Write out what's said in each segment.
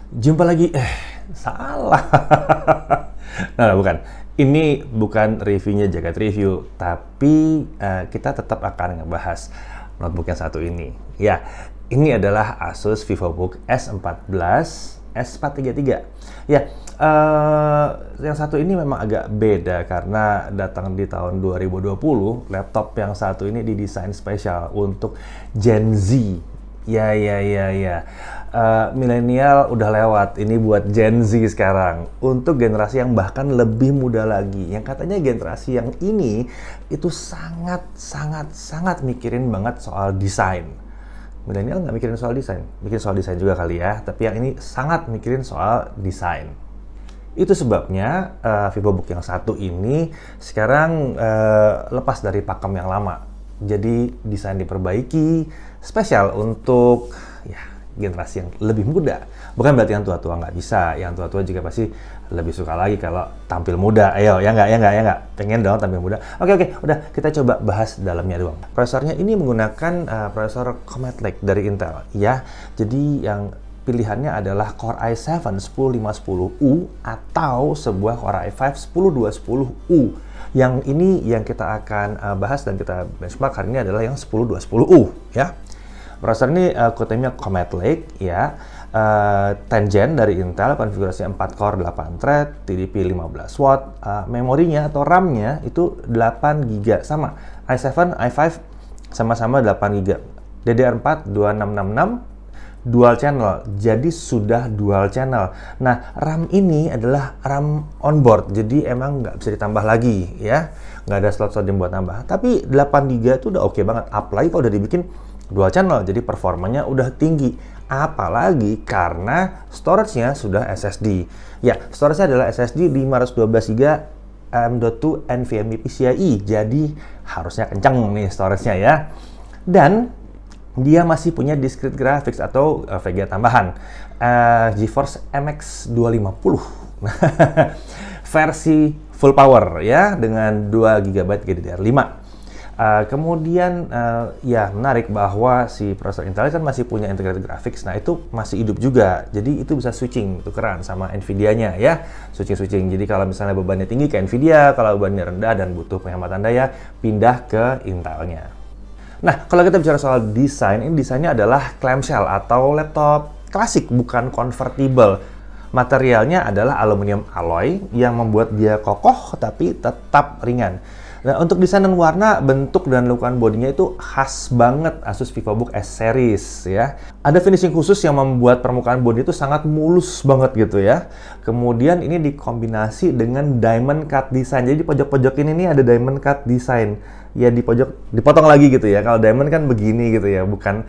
Jumpa lagi, salah. Nah, bukan. Ini bukan reviewnya Jagat Review, tapi kita tetap akan ngebahas notebook yang satu ini. Ya, ini adalah Asus VivoBook S14 S433. Ya, yang satu ini memang agak beda karena datang di tahun 2020. Laptop yang satu ini didesain spesial untuk Gen Z. Ya. Milenial udah lewat, ini buat Gen Z sekarang. Untuk generasi yang bahkan lebih muda lagi, yang katanya generasi yang ini itu sangat mikirin banget soal desain. Milenial nggak mikirin soal desain, mikirin soal desain juga kali ya, tapi yang ini sangat mikirin soal desain. Itu sebabnya VivoBook yang satu ini sekarang lepas dari pakem yang lama. Jadi desain diperbaiki, spesial untuk ya generasi yang lebih muda. Bukan berarti yang tua-tua nggak bisa, yang tua-tua juga pasti lebih suka lagi kalau tampil muda. Ayo, ya nggak? Pengen dong tampil muda. Oke, udah kita coba bahas dalamnya doang. Prosesornya ini menggunakan prosesor Comet Lake dari Intel, ya. Jadi yang pilihannya adalah Core i7 10510U atau sebuah Core i5 10210U. Yang ini yang kita akan bahas dan kita benchmark hari ini adalah yang 10210U, ya. Prosesor ini kutemnya Comet Lake, ya. 10 Gen dari Intel, konfigurasi 4 core 8 thread, TDP 15 watt, memorinya atau RAM-nya itu 8 GB sama. i7, i5 sama-sama 8 GB. DDR4 2666 dual channel, jadi sudah dual channel. Nah, RAM ini adalah RAM onboard, jadi emang nggak bisa ditambah lagi, ya. Nggak ada slot-slot yang buat nambah. Tapi 8 GB itu udah oke banget, apalagi kalau udah dibikin dual channel, jadi performanya udah tinggi. Apalagi karena storage-nya sudah SSD. Ya, storage-nya adalah SSD 512 GB M.2 NVMe PCIe, jadi harusnya kencang nih storage-nya ya. Dan dia masih punya discrete graphics atau VGA tambahan, GeForce MX 250 versi full power ya, dengan 2 GB GDDR5. Kemudian ya menarik bahwa si prosesor Intel kan masih punya integrated graphics. Nah, itu masih hidup juga. Jadi itu bisa switching, tukeran sama Nvidia-nya ya. Switching. Jadi kalau misalnya bebannya tinggi ke Nvidia, kalau bebannya rendah dan butuh penghematan daya, pindah ke Intel-nya. Nah, kalau kita bicara soal desain, ini desainnya adalah clamshell atau laptop klasik, bukan convertible. Materialnya adalah aluminium alloy yang membuat dia kokoh tapi tetap ringan. Nah, untuk desain dan warna, bentuk dan lekukan bodinya itu khas banget Asus VivoBook S Series ya. Ada finishing khusus yang membuat permukaan bodi itu sangat mulus banget gitu ya. Kemudian ini dikombinasi dengan diamond cut design. Jadi di pojok-pojok ini nih ada diamond cut design. Ya di pojok dipotong lagi gitu ya. Kalau diamond kan begini gitu ya, bukan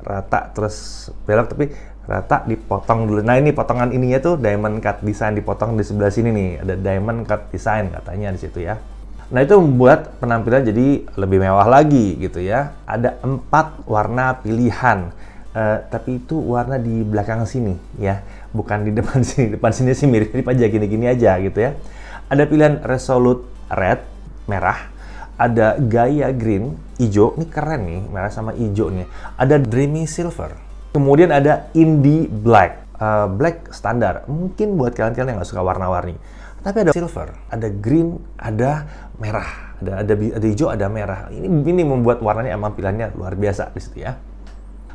rata terus belok, tapi rata dipotong dulu. Nah, ini potongan ininya tuh diamond cut design, dipotong di sebelah sini nih. Ada diamond cut design katanya di situ ya. Nah, itu membuat penampilan jadi lebih mewah lagi gitu ya. Ada 4 warna pilihan, tapi itu warna di belakang sini ya, bukan di depan sini. Depan sini sih mirip-mirip aja, gini-gini aja gitu ya. Ada pilihan Resolute Red, merah. Ada Gaia Green, hijau. Ini keren nih, merah sama hijau nih. Ada Dreamy Silver. Kemudian ada Indie Black. Black standar. Mungkin buat kalian-kalian yang nggak suka warna-warni. Tapi ada silver, ada green, ada merah, ada hijau, ada merah. Ini membuat warnanya emang pilihannya luar biasa di situ ya.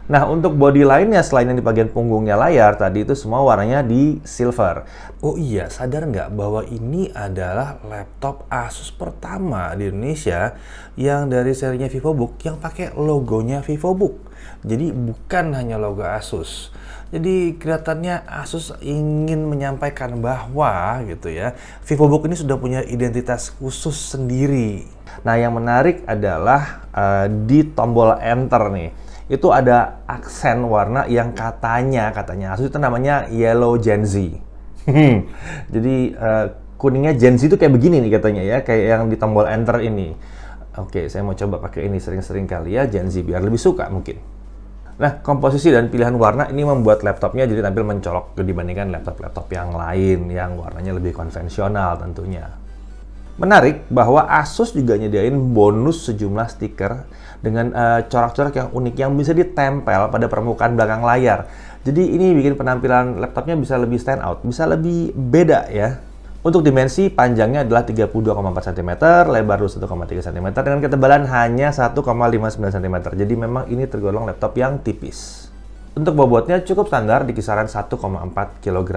Nah, untuk body lainnya selain yang di bagian punggungnya layar tadi itu semua warnanya di silver. Oh iya, sadar nggak bahwa ini adalah laptop Asus pertama di Indonesia yang dari serinya VivoBook yang pakai logonya VivoBook. Jadi bukan hanya logo Asus. Jadi kelihatannya Asus ingin menyampaikan bahwa gitu ya, VivoBook ini sudah punya identitas khusus sendiri. Nah, yang menarik adalah di tombol enter nih, itu ada aksen warna yang katanya Asus itu namanya Yellow Gen Z. Jadi kuningnya Gen Z itu kayak begini nih katanya ya, kayak yang di tombol enter ini. Oke, saya mau coba pakai ini sering-sering kali ya, Gen Z, biar lebih suka mungkin. Nah, komposisi dan pilihan warna ini membuat laptopnya jadi tampil mencolok dibandingkan laptop-laptop yang lain yang warnanya lebih konvensional tentunya. Menarik bahwa Asus juga nyediain bonus sejumlah stiker dengan corak-corak yang unik yang bisa ditempel pada permukaan belakang layar. Jadi ini bikin penampilan laptopnya bisa lebih stand out, bisa lebih beda ya. Untuk dimensi, panjangnya adalah 32,4 cm, lebar 21,3 cm, dengan ketebalan hanya 1,59 cm. Jadi memang ini tergolong laptop yang tipis. Untuk bobotnya cukup standar di kisaran 1,4 kg.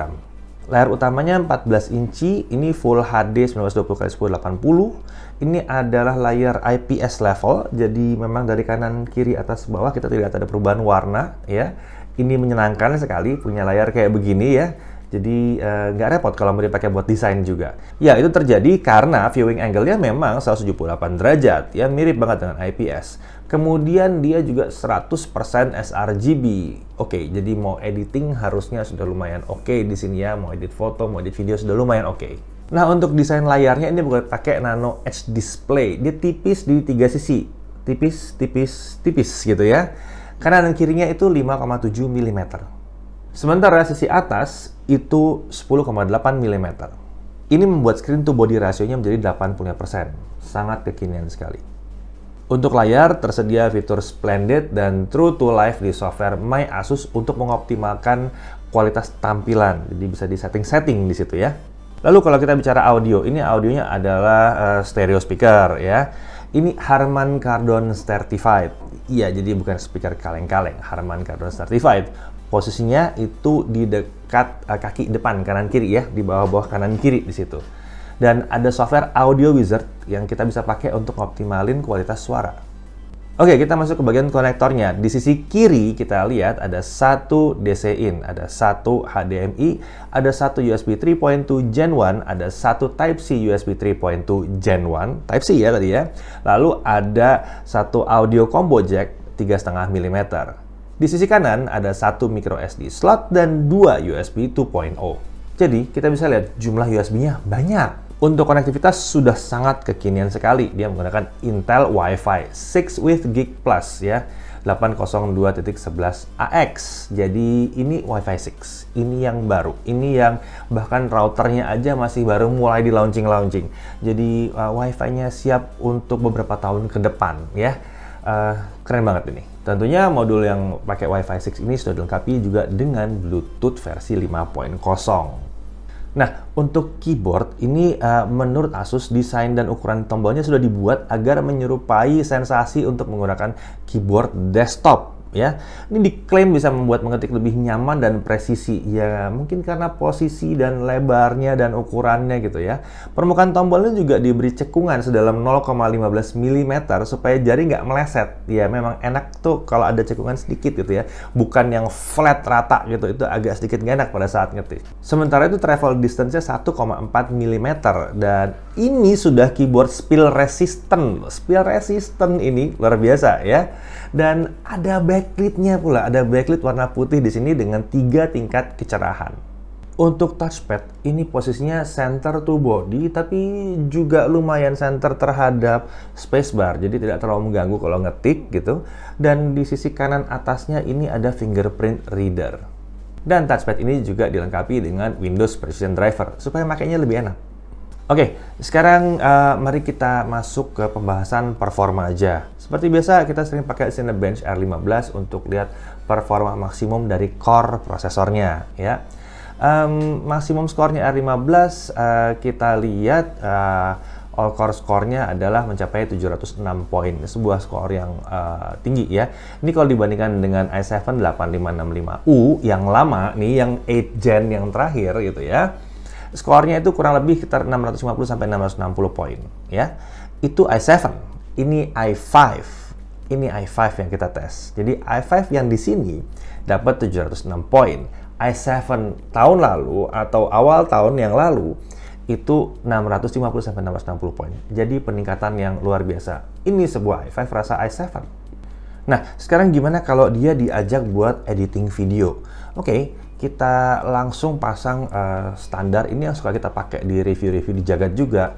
Layar utamanya 14 inci, ini Full HD 1920x1080. Ini adalah layar IPS level, jadi memang dari kanan, kiri, atas, bawah kita tidak ada perubahan warna ya. Ini menyenangkan sekali punya layar kayak begini ya. Jadi nggak repot kalau mau dipakai buat desain juga. Ya, itu terjadi karena viewing angle-nya memang 178 derajat, ya mirip banget dengan IPS. Kemudian dia juga 100% sRGB. Oke, jadi mau editing harusnya sudah lumayan oke di sini ya. Mau edit foto, mau edit video sudah lumayan oke. Nah, untuk desain layarnya ini bukan pakai Nano Edge Display. Dia tipis di 3 sisi. Tipis, tipis, tipis gitu ya. Kanan dan kirinya itu 5,7 mm. Sementara sisi atas itu 10,8 mm. Ini membuat screen to body rasionya menjadi 80%. Sangat kekinian sekali. Untuk layar, tersedia fitur Splendid dan True to Life di software My Asus untuk mengoptimalkan kualitas tampilan. Jadi bisa di setting-setting di situ ya. Lalu kalau kita bicara audio, ini audionya adalah stereo speaker ya. Ini Harman Kardon Certified. Iya, jadi bukan speaker kaleng-kaleng, Harman Kardon Certified. Posisinya itu di dekat kaki depan kanan kiri ya, di bawah-bawah kanan kiri di situ. Dan ada software Audio Wizard yang kita bisa pakai untuk optimalin kualitas suara. Oke, kita masuk ke bagian konektornya. Di sisi kiri kita lihat ada satu DC in, ada satu HDMI, ada satu USB 3.2 Gen 1, ada satu Type-C USB 3.2 Gen 1, Type-C ya tadi ya. Lalu ada satu audio combo jack 3,5 mm. Di sisi kanan ada satu micro SD slot dan dua USB 2.0. Jadi kita bisa lihat jumlah USB-nya banyak. Untuk konektivitas sudah sangat kekinian sekali. Dia menggunakan Intel Wi-Fi 6 with Gig Plus ya, 802.11ax. Jadi ini Wi-Fi 6. Ini yang baru. Ini yang bahkan routernya aja masih baru mulai di launching. Jadi Wi-Fi-nya siap untuk beberapa tahun ke depan ya. Keren banget ini. Tentunya modul yang pakai Wi-Fi 6 ini sudah dilengkapi juga dengan Bluetooth versi 5.0. Nah, untuk keyboard ini menurut Asus desain dan ukuran tombolnya sudah dibuat agar menyerupai sensasi untuk menggunakan keyboard desktop. Ya, ini diklaim bisa membuat mengetik lebih nyaman dan presisi. Ya, mungkin karena posisi dan lebarnya dan ukurannya gitu ya. Permukaan tombolnya juga diberi cekungan sedalam 0,15 mm supaya jari nggak meleset. Ya, memang enak tuh kalau ada cekungan sedikit gitu ya. Bukan yang flat rata gitu. Itu agak sedikit nggak enak pada saat ngetik. Sementara itu travel distance-nya 1,4 mm dan ini sudah keyboard spill resistant. Spill resistant ini luar biasa ya. Dan ada backlit-nya pula, ada backlit warna putih di sini dengan 3 tingkat kecerahan. Untuk touchpad, ini posisinya center to body, tapi juga lumayan center terhadap spacebar, jadi tidak terlalu mengganggu kalau ngetik gitu. Dan di sisi kanan atasnya ini ada fingerprint reader. Dan touchpad ini juga dilengkapi dengan Windows Precision Driver, supaya makainya lebih enak. Oke, sekarang mari kita masuk ke pembahasan performa aja. Seperti biasa, kita sering pakai Cinebench R15 untuk lihat performa maksimum dari core prosesornya. Ya, maksimum skornya R15 kita lihat all core skornya adalah mencapai 706 poin. Sebuah skor yang tinggi ya. Ini kalau dibandingkan dengan i7 8565U yang lama nih, yang 8 Gen yang terakhir gitu ya. Skornya itu kurang lebih sekitar 650 sampai 660 poin ya. Itu i7. Ini i5. Ini i5 yang kita tes. Jadi i5 yang di sini dapat 706 poin. i7 tahun lalu atau awal tahun yang lalu itu 650 sampai 660 poin. Jadi peningkatan yang luar biasa. Ini sebuah i5 rasa i7. Nah, sekarang gimana kalau dia diajak buat editing video? Oke, kita langsung pasang standar ini yang suka kita pakai di review-review di Jagat juga.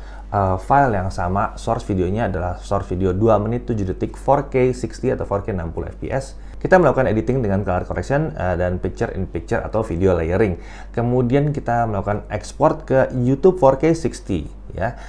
File yang sama, source videonya adalah source video 2 menit 7 detik 4K 60 atau 4K 60 fps Kita melakukan editing dengan color correction dan picture in picture atau video layering. Kemudian kita melakukan export ke YouTube 4K 60 ya.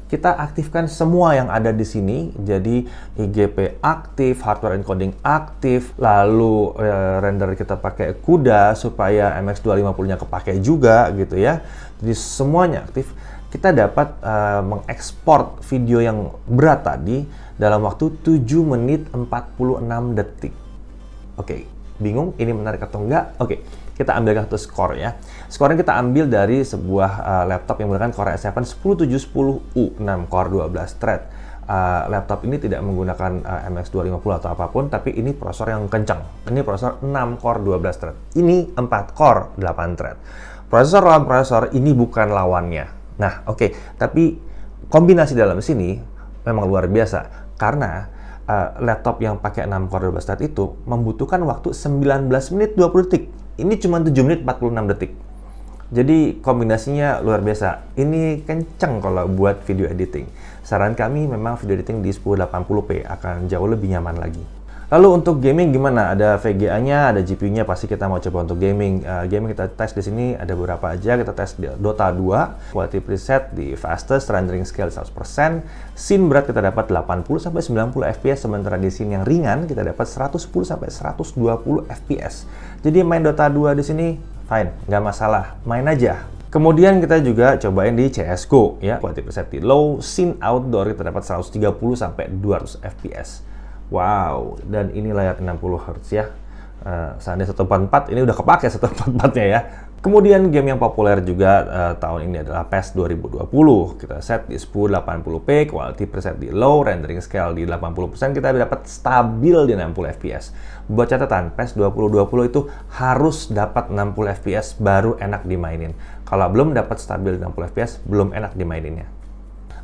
Kita aktifkan semua yang ada di sini. Jadi IGP aktif, hardware encoding aktif, lalu render kita pakai CUDA supaya MX250-nya kepake juga gitu ya. Jadi semuanya aktif. Kita dapat mengekspor video yang berat tadi dalam waktu 7 menit 46 detik. Oke, bingung ini menarik atau enggak? Oke, kita ambil kartu skor ya. Skornya kita ambil dari sebuah laptop yang menggunakan Core i7 10710U 6 core 12 thread. Laptop ini tidak menggunakan MX250 atau apapun, tapi ini prosesor yang kencang. Ini prosesor 6 core 12 thread. Ini 4 core 8 thread. Prosesor lawan prosesor ini bukan lawannya. Nah, oke, tapi kombinasi dalam sini memang luar biasa karena laptop yang pakai 6 core 12 thread itu membutuhkan waktu 19 menit 20 detik. Ini cuma 7 menit 46 detik. Jadi kombinasinya luar biasa. Ini kenceng kalau buat video editing. Saran kami memang video editing di 1080p akan jauh lebih nyaman lagi. Lalu untuk gaming gimana? Ada VGA-nya, ada GPU-nya, pasti kita mau coba untuk gaming. Gaming kita tes di sini ada beberapa aja. Kita tes di Dota 2, quality preset di fastest, rendering scale 100%. Scene berat kita dapat 80-90 fps, sementara di scene yang ringan kita dapat 110-120 fps. Jadi main Dota 2 di sini fine, nggak masalah, main aja. Kemudian kita juga cobain di CSGO ya, quality preset di low, scene outdoor kita dapat 130-200 fps. Wow, dan ini layar 60 Hz ya. Seandainya 144, ini udah kepake 144-nya ya. Kemudian game yang populer juga tahun ini adalah PES 2020. Kita set di 1080p, quality preset di low, rendering scale di 80%, kita dapat stabil di 60 fps. Buat catatan, PES 2020 itu harus dapat 60 fps baru enak dimainin. Kalau belum dapat stabil di 60 fps, belum enak dimaininnya.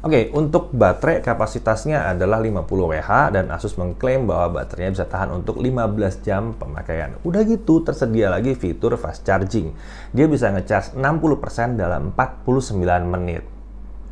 Oke, untuk baterai kapasitasnya adalah 50 Wh dan Asus mengklaim bahwa baterainya bisa tahan untuk 15 jam pemakaian. Udah gitu, tersedia lagi fitur fast charging. Dia bisa ngecas 60% dalam 49 menit.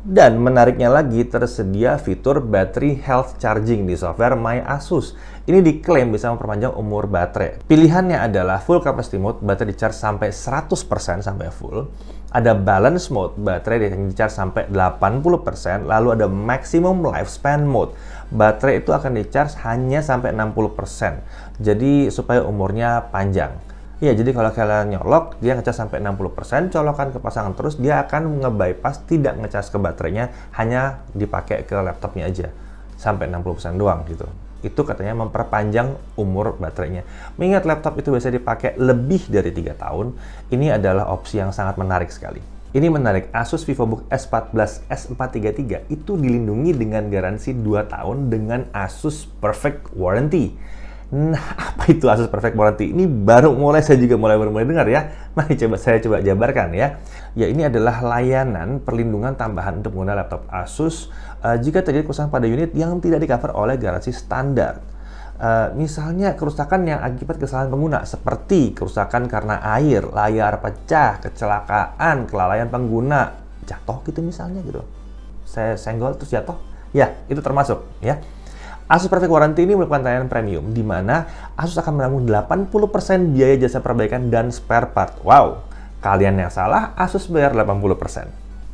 Dan menariknya lagi, tersedia fitur battery health charging di software My Asus. Ini diklaim bisa memperpanjang umur baterai. Pilihannya adalah full capacity mode, baterai di-charge sampai 100% sampai full. Ada balance mode, baterai di-charge sampai 80%, lalu ada maximum lifespan mode. Baterai itu akan di-charge hanya sampai 60%. Jadi supaya umurnya panjang. Ya, jadi kalau kalian nyolok, dia ngecas sampai 60%, colokan ke pasangan terus, dia akan nge-bypass, tidak ngecas ke baterainya, hanya dipakai ke laptopnya aja. Sampai 60% doang gitu. Itu katanya memperpanjang umur baterainya. Mengingat laptop itu biasa dipakai lebih dari 3 tahun, ini adalah opsi yang sangat menarik sekali. Ini menarik, Asus VivoBook S14 S433 itu dilindungi dengan garansi 2 tahun dengan Asus Perfect Warranty. Nah, apa itu Asus Perfect Warranty? Ini baru saya juga mulai dengar ya. Mari saya coba jabarkan ya. Ya, ini adalah layanan perlindungan tambahan untuk pengguna laptop Asus jika terjadi kerusakan pada unit yang tidak di-cover oleh garansi standar. Misalnya kerusakan yang akibat kesalahan pengguna, seperti kerusakan karena air, layar pecah, kecelakaan, kelalaian pengguna, jatuh gitu misalnya gitu. Saya senggol terus jatuh. Ya, itu termasuk ya. Asus Perfect Warranty ini merupakan layanan premium, di mana Asus akan menanggung 80% biaya jasa perbaikan dan spare part. Wow, kalian yang salah, Asus bayar 80%.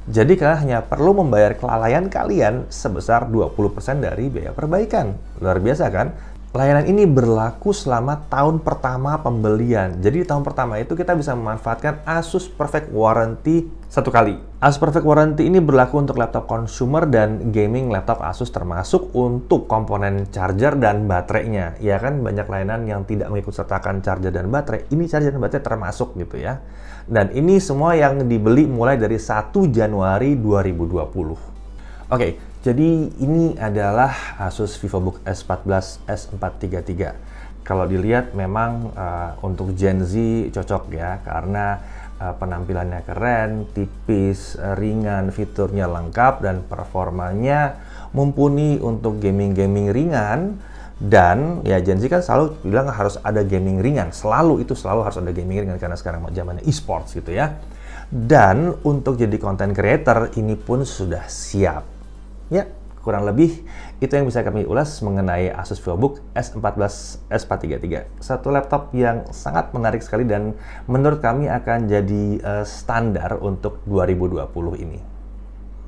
Jadi kalian hanya perlu membayar kelalaian kalian sebesar 20% dari biaya perbaikan. Luar biasa kan? Layanan ini berlaku selama tahun pertama pembelian. Jadi di tahun pertama itu kita bisa memanfaatkan Asus Perfect Warranty 1 kali. Asus Perfect Warranty ini berlaku untuk laptop consumer dan gaming laptop Asus, termasuk untuk komponen charger dan baterainya. Ya kan, banyak layanan yang tidak mengikut sertakan charger dan baterai. Ini charger dan baterai termasuk gitu ya. Dan ini semua yang dibeli mulai dari 1 Januari 2020. Oke, jadi ini adalah Asus VivoBook S14 S433. Kalau dilihat memang untuk Gen Z cocok ya, karena penampilannya keren, tipis, ringan, fiturnya lengkap, dan performanya mumpuni untuk gaming-gaming ringan. Dan ya Gen Z kan selalu bilang harus ada gaming ringan, selalu harus ada gaming ringan karena sekarang zamannya e-sports gitu ya. Dan untuk jadi content creator ini pun sudah siap. Ya, kurang lebih itu yang bisa kami ulas mengenai Asus VivoBook S14 S433. Satu laptop yang sangat menarik sekali dan menurut kami akan jadi standar untuk 2020 ini.